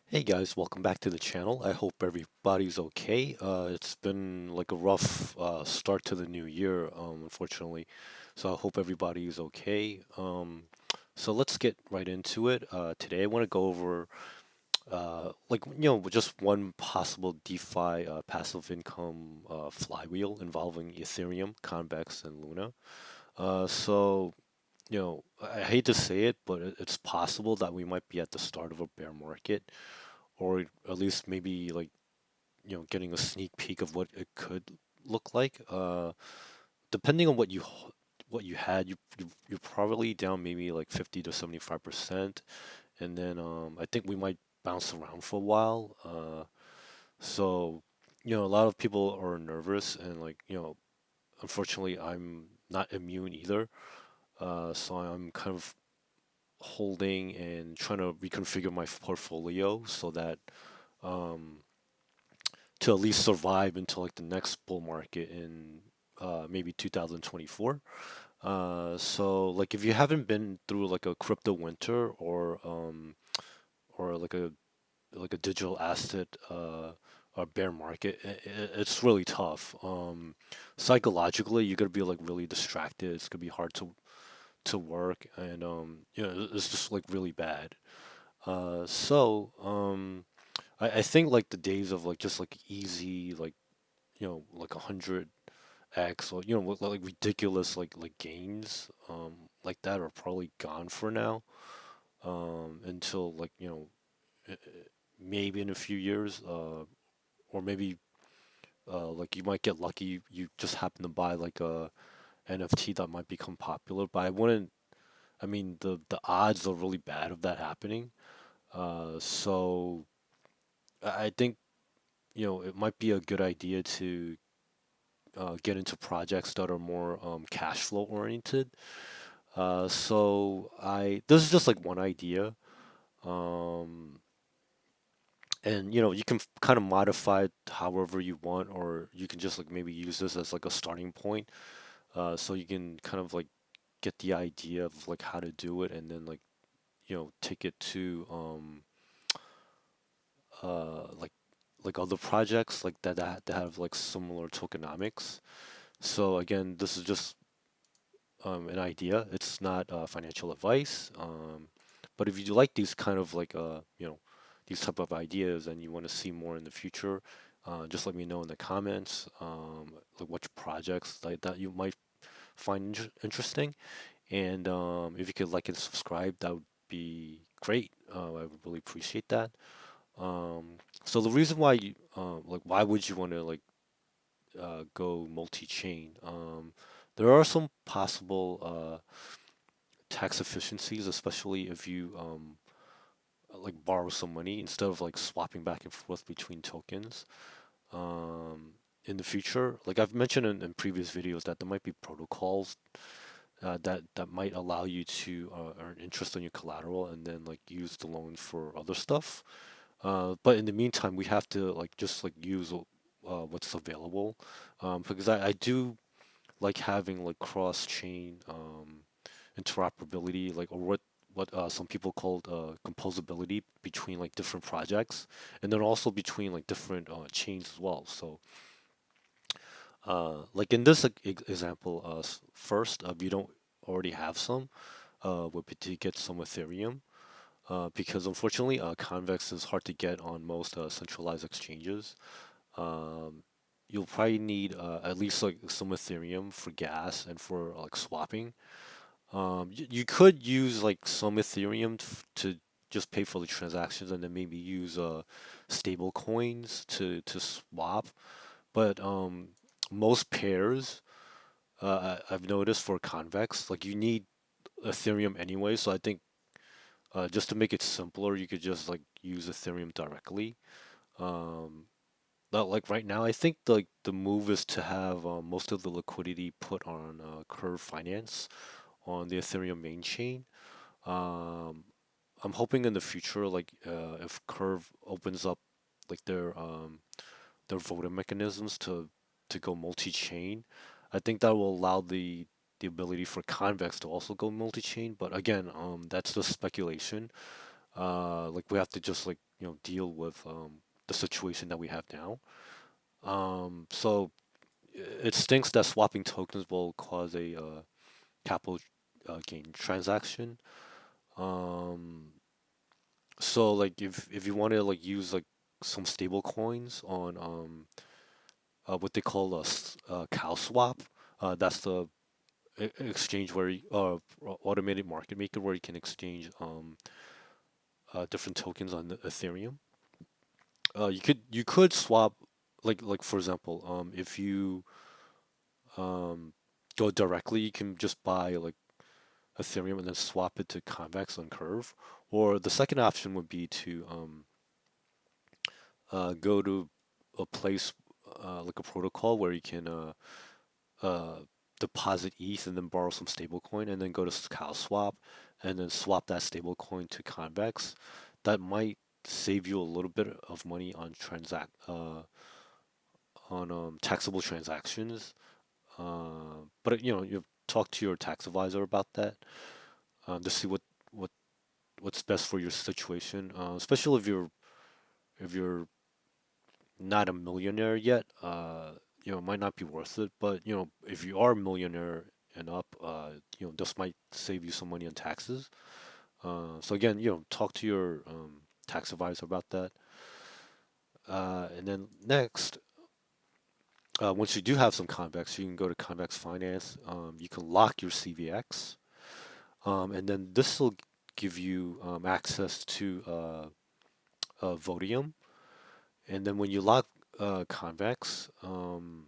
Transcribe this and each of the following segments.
Hey guys, welcome back to the channel. I hope everybody's okay. It's been like a rough start to the new year, unfortunately. So I hope everybody is okay. So let's get right into it. Today I want to go over just one possible DeFi passive income flywheel involving Ethereum, Convex, and Luna. So I hate to say it, but it's possible that we might be at the start of a bear market, or at least maybe like getting a sneak peek of what it could look like. Depending on what you had, you're probably down maybe like 50 to 75%, and then I think we might bounce around for a while. So a lot of people are nervous, and unfortunately, I'm not immune either. So I'm kind of holding and trying to reconfigure my portfolio so that um, to at least survive until like the next bull market in maybe 2024. So like if you haven't been through like a crypto winter or like a digital asset or bear market, it's really tough. Psychologically, you're gonna be like really distracted. It's gonna be hard to work, and it's just like really bad. I think like the days of like just like easy like 100x or like ridiculous like gains like that are probably gone for now until uh, maybe in a few years or maybe like you might get lucky you just happen to buy like a NFT that might become popular, but I wouldn't. I mean the odds are really bad of that happening. So I think it might be a good idea to get into projects that are more cash flow oriented. So this is just like one idea, um, and you can kind of modify it however you want, or you can just like maybe use this as like a starting point, so you can kind of like get the idea of like how to do it, and then like take it to like other projects like that have like similar tokenomics. So again, this is just an idea. It's not financial advice. But if you like these kind of like these type of ideas and you want to see more in the future, just let me know in the comments. Like which projects like that you might find interesting, and if you could like and subscribe, that would be great. I would really appreciate that. So the reason why why would you want to go multi-chain? There are some possible tax efficiencies, especially if you like borrow some money instead of like swapping back and forth between tokens. Um, in the future, like I've mentioned in previous videos, that there might be protocols that might allow you to earn interest on your collateral and then like use the loan for other stuff. But in the meantime, we have to like just like use what's available, because I do like having like cross-chain interoperability, like or what some people called composability between like different projects, and then also between like different chains as well. So, like in this example, first, you don't already have some, we to get some Ethereum, because unfortunately, Convex is hard to get on most centralized exchanges. Um, you'll probably need at least like some Ethereum for gas and for like swapping. You could use like some Ethereum to just pay for the transactions and then maybe use stable coins to swap. But most pairs I've noticed for Convex, like you need Ethereum anyway. So I think just to make it simpler, you could just like use Ethereum directly. Um, but like right now, I think like the move is to have most of the liquidity put on Curve Finance on the Ethereum main chain. Um, I'm hoping in the future, like if Curve opens up like their voting mechanisms to go multi-chain, I think that will allow the ability for Convex to also go multi-chain. But again, that's just speculation. Like we have to just like deal with the situation that we have now. So it stinks that swapping tokens will cause a capital gain transaction. Um, so like if you want to like use like some stable coins on what they call a cow swap, that's the exchange where automated market maker where you can exchange different tokens on the Ethereum. You could swap like for example, if you um, go directly, you can just buy like Ethereum and then swap it to Convex on Curve. Or the second option would be to go to a place like a protocol where you can uh, deposit ETH and then borrow some stablecoin and then go to CalSwap and then swap that stablecoin to Convex. That might save you a little bit of money on taxable transactions. But you talk to your tax advisor about that to see what what's best for your situation. Especially if you're not a millionaire yet, it might not be worth it. But if you are a millionaire and up, this might save you some money on taxes. So again, talk to your tax advisor about that. And then next, once you do have some convex, you can go to Convex Finance. You can lock your CVX, and then this will give you access to Vodium. And then when you lock Convex, you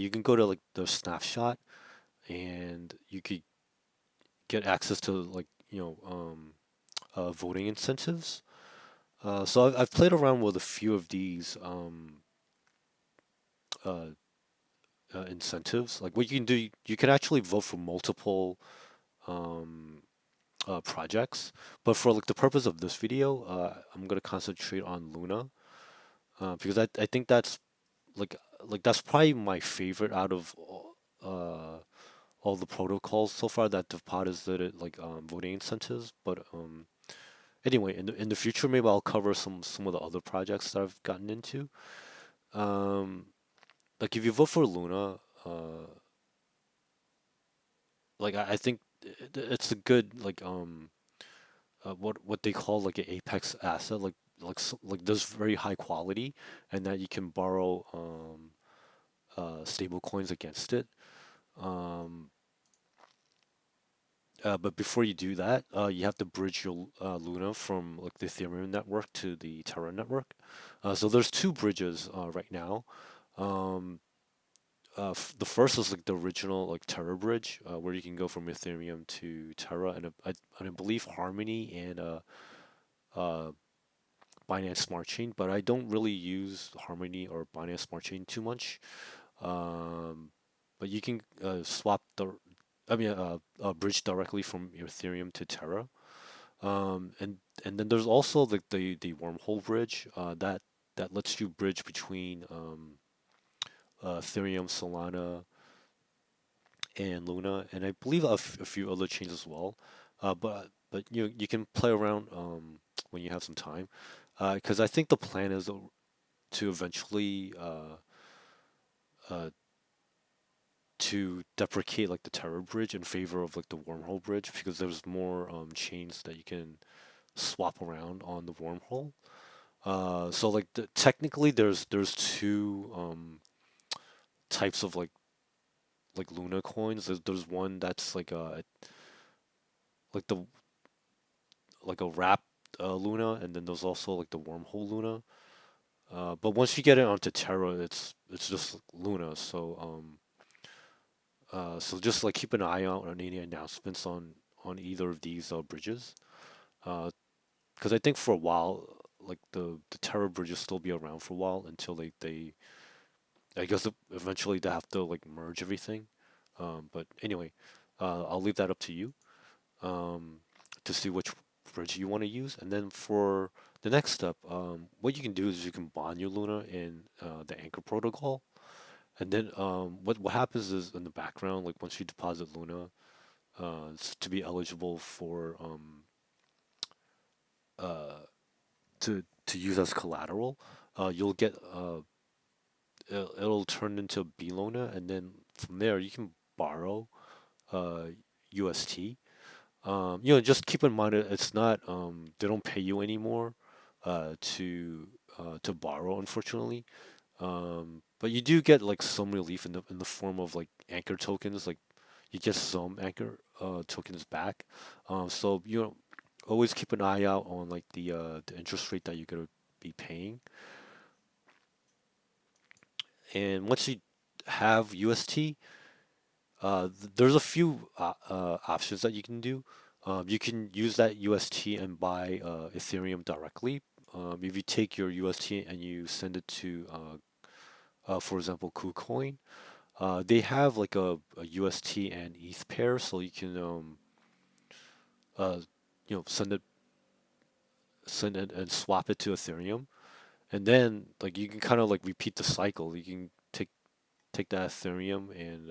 can go to like the snapshot, and you could get access to like voting incentives. So I've played around with a few of these uh, incentives. Like what you can do, you can actually vote for multiple um, projects. But for like the purpose of this video, I'm gonna concentrate on Luna because I think like that's probably my favorite out of all the protocols so far that deposited like voting incentives. But anyway, in the future, maybe I'll cover some of the other projects that I've gotten into. Um, like if you vote for Luna, like I think it's a good like what they call like an apex asset, like this very high quality, and that you can borrow stable coins against it. Um, but before you do that, you have to bridge your Luna from like the Ethereum network to the Terra network. So there's two bridges right now. Um, the first is like the original like Terra bridge, where you can go from Ethereum to Terra, and I believe Harmony and uh, Binance Smart Chain. But I don't really use Harmony or Binance Smart Chain too much. Um, but you can swap bridge directly from Ethereum to Terra. And then there's also like the wormhole bridge that lets you bridge between Ethereum, Solana, and Luna, and I believe a few other chains as well. But you can play around when you have some time, because I think the plan is to eventually uh, to deprecate like the Terra bridge in favor of like the wormhole bridge because there's more chains that you can swap around on the wormhole. So like technically there's two types of like Luna coins. There's one that's like the like a wrapped Luna, and then there's also like the wormhole Luna. But once you get it onto Terra, it's just Luna. So just like keep an eye out on any announcements on either of these bridges. Because I think for a while, like the Terra bridge will still be around for a while until they I guess eventually they have to like merge everything. But anyway, I'll leave that up to you um, to see which bridge you want to use. And then for the next step, what you can do is you can bond your Luna in the Anchor protocol. And then what happens is in the background, like once you deposit Luna, to be eligible for uh, to use as collateral, you'll get it'll turn into B Luna, and then from there you can borrow uh, UST. Just keep in mind it's not they don't pay you anymore to borrow, unfortunately. But you do get like some relief in the form of like anchor tokens, like you get some anchor tokens back. So always keep an eye out on like the interest rate that you're gonna be paying. And once you have UST, there's a few options that you can do. You can use that UST and buy Ethereum directly. If you take your UST and you send it to, for example, KuCoin, they have like a UST and ETH pair, so you can uh, send it and swap it to Ethereum, and then like you can kind of like repeat the cycle. You can take that Ethereum and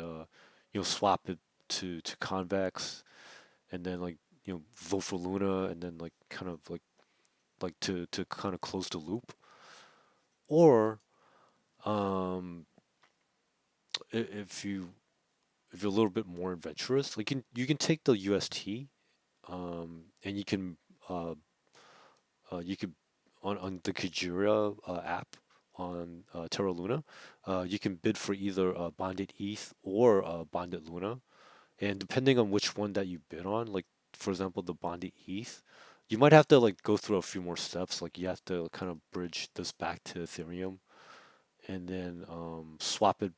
swap it to Convex, and then like vote for Luna, and then like kind of like to kind of close the loop. Or um, if you're a little bit more adventurous, like you can take the UST and uh, you could on the Kujira app on Terra Luna, you can bid for either bonded ETH or bonded Luna. And depending on which one that you bid on, like for example, the bonded ETH, you might have to like go through a few more steps. Like you have to kind of bridge this back to Ethereum and then swap it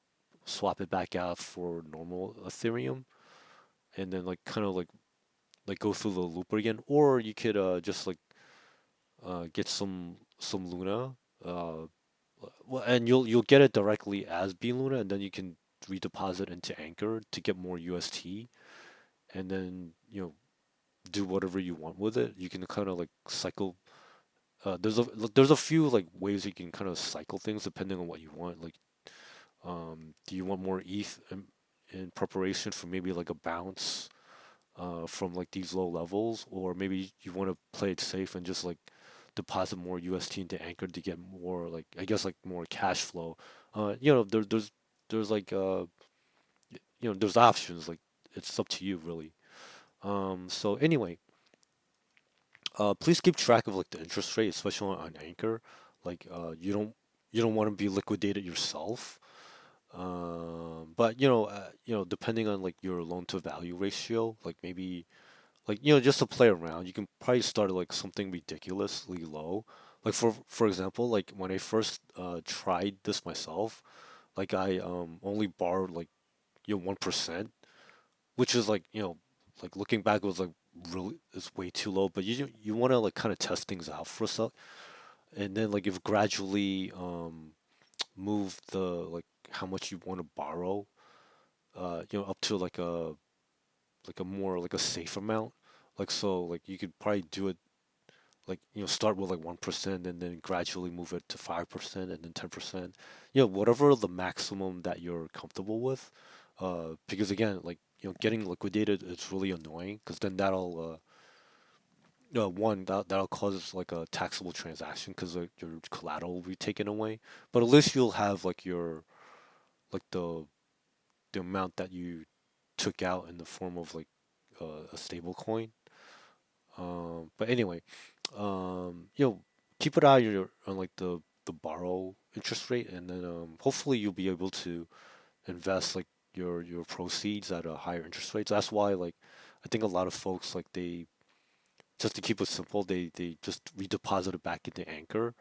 back out for normal Ethereum, and then like kind of like go through the loop again. Or you could just like get some Luna, uh, well, and you'll get it directly as B Luna, and then you can redeposit into Anchor to get more UST, and then do whatever you want with it. You can kind of like cycle. There's a few like ways you can kind of cycle things depending on what you want. Like, do you want more ETH in preparation for maybe like a bounce from like these low levels, or maybe you want to play it safe and just like deposit more UST into Anchor to get more like I guess like more cash flow. There's like there's options. Like it's up to you really. So anyway, please keep track of like the interest rate, especially on Anchor. Like you don't want to be liquidated yourself. But depending on like your loan to value ratio, like maybe like just to play around, you can probably start at like something ridiculously low. Like for example, like when I first tried this myself, like I only borrowed like 1%, which is like like looking back it was like really it's way too low. But you want to like kind of test things out for a sec, and then like if gradually move the like how much you want to borrow, up to like a more like a safe amount. Like so, like you could probably do it like start with like 1% and then gradually move it to 5% and then 10%. Whatever the maximum that you're comfortable with. Because again, like getting liquidated is really annoying because then that'll one that'll cause like a taxable transaction because your collateral will be taken away. But at least you'll have like your like the amount that you took out in the form of like a stable coin. But anyway, keep an eye on like the borrow interest rate, and then hopefully you'll be able to invest like your proceeds at a higher interest rate. So that's why like I think a lot of folks like they just to keep it simple, they just redeposit it back into Anchor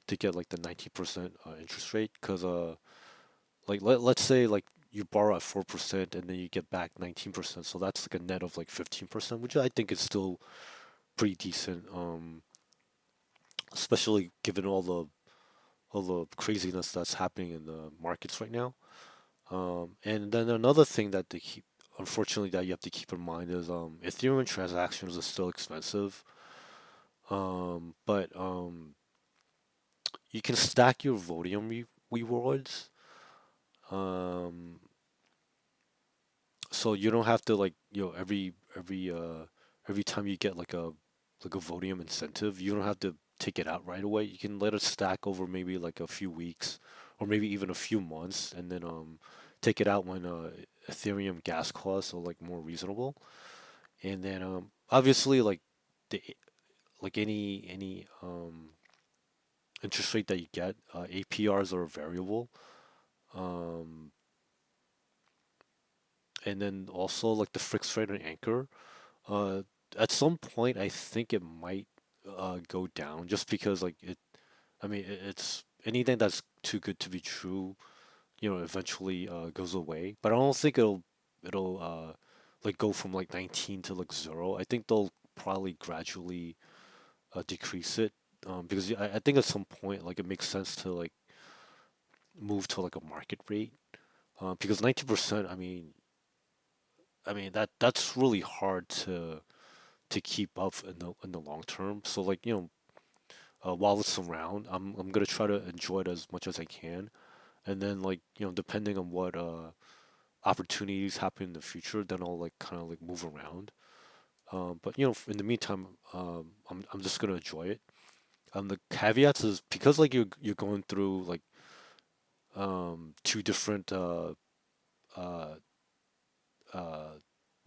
to get like the 19% interest rate. Because like let's say like you borrow at 4% and then you get back 19%, so that's like a net of like 15%, which I think is still pretty decent. Especially given all the craziness that's happening in the markets right now. And then another thing that unfortunately, that you have to keep in mind is Ethereum transactions are still expensive. But you can stack your Vodium rewards. Um, so you don't have to like every time you get like like a voting incentive. You don't have to take it out right away. You can let it stack over maybe like a few weeks or maybe even a few months, and then take it out when Ethereum gas costs are like more reasonable. And then obviously the like any interest rate that you get, APRs are a variable. Um, and then also like the fixed rate on Anchor. Uh, at some point, I think it might go down just because like it. I mean, it's anything that's too good to be true, eventually goes away. But I don't think it'll like go from like 19 to like zero. I think they'll probably gradually decrease it, because I think at some point like it makes sense to like move to like a market rate, because 90%. I mean that's really hard to keep up in the long term. So like while it's around, I'm gonna try to enjoy it as much as I can, and then like depending on what opportunities happen in the future, then I'll like kind of like move around. But in the meantime, I'm just gonna enjoy it. The caveats is because like you're going through like two different uh, uh,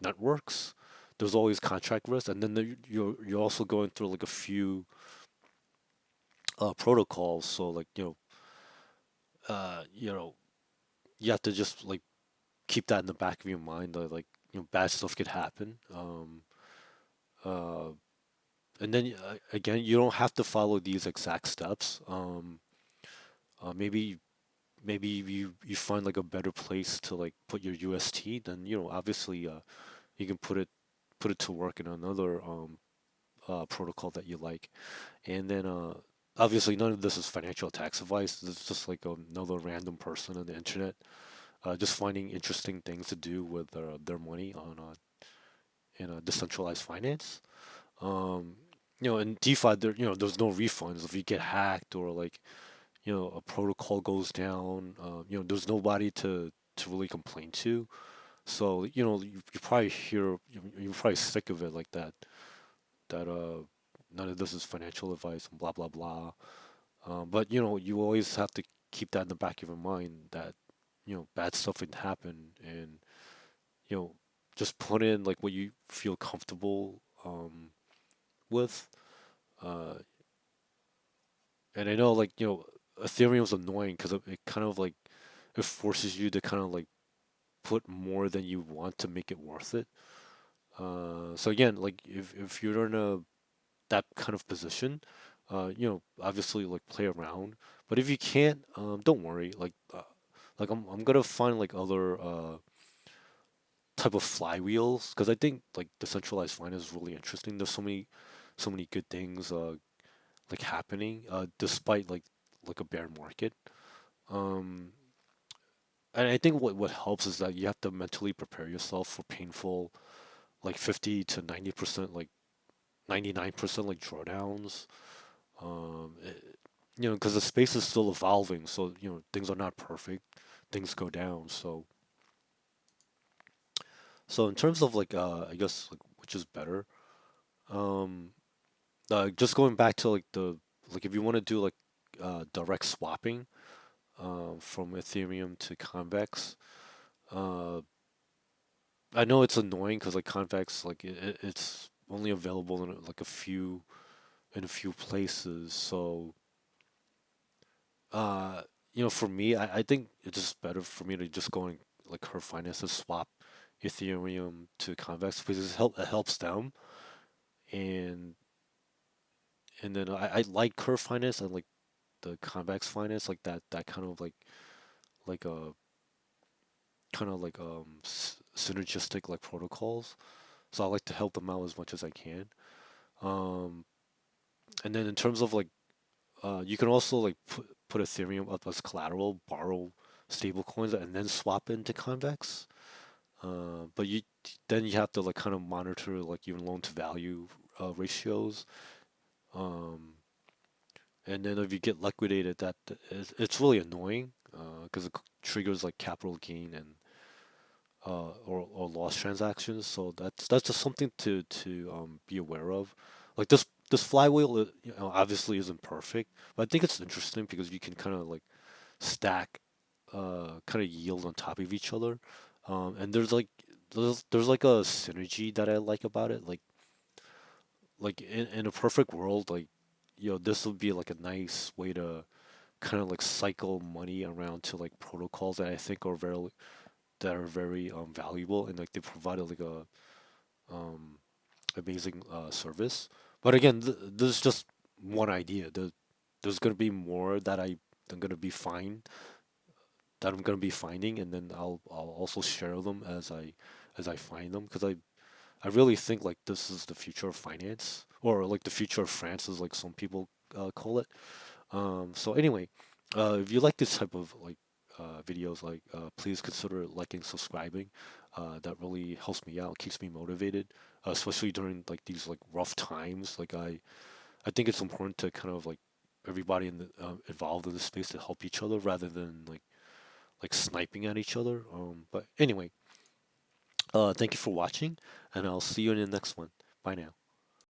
networks. There's always contract risk, and then you're also going through like a few protocols. So like uh, you know, you have to just like keep that in the back of your mind that like bad stuff could happen. Uh, and then again, you don't have to follow these exact steps. Maybe you find like a better place to like put your UST, then obviously you can put it to work in another protocol that you like. And then obviously none of this is financial tax advice. It's just like another random person on the internet just finding interesting things to do with their money on in a decentralized finance. Um, in DeFi, there's no refunds if you get hacked or like a protocol goes down. There's nobody to really complain to. So you probably you're probably sick of it like that. That none of this is financial advice and blah blah blah. But you always have to keep that in the back of your mind that bad stuff can happen, and you know just put in like what you feel comfortable with. Uh, and I know like Ethereum's annoying because it kind of like it forces you to kind of like put more than you want to make it worth it. So again, like if you're in a that kind of position, obviously like play around. But if you can't, don't worry. Like I'm gonna find like other type of flywheels because I think like decentralized finance is really interesting. There's so many good things like happening despite like a bear market. Um, and I think what helps is that you have to mentally prepare yourself for painful like 50 to 90%, like 99% like drawdowns. Because the space is still evolving, so things are not perfect. Things go down. So in terms of like I guess like which is better. Um, just going back to like the like if you want to do like direct swapping from Ethereum to Convex, uh, I know it's annoying because like Convex like it's only available in like a few places. So uh, for me, I think it's just better for me to just go and like her finances swap Ethereum to Convex because it helps them and then I like Curve Finance and like the Convex Finance, like that like a kind of like synergistic like protocols. So I like to help them out as much as I can. Um, and then in terms of like you can also like put Ethereum up as collateral, borrow stable coins, and then swap into Convex. But you have to like kind of monitor like your loan to value ratios. Um, And then if you get liquidated, it's really annoying because it triggers like capital gain and or loss transactions. So that's just something to be aware of. Like this flywheel, obviously isn't perfect, but I think it's interesting because you can kind of like stack kind of yield on top of each other. And there's like a synergy that I like about it. Like in a perfect world, like this would be like a nice way to kind of like cycle money around to like protocols that I think are very valuable, and like they provide like a um amazing service. But again, this is just one idea. There's gonna be more that I'm gonna be finding, and then I'll also share them as I find them, because I really think like this is the future of finance, or like the future of France, as like some people call it. So anyway, if you like this type of like videos, like please consider liking, subscribing. That really helps me out, keeps me motivated, especially during like these like rough times. Like I think it's important to kind of like everybody in the involved in the space to help each other rather than like sniping at each other. But anyway, thank you for watching, and I'll see you in the next one. Bye now.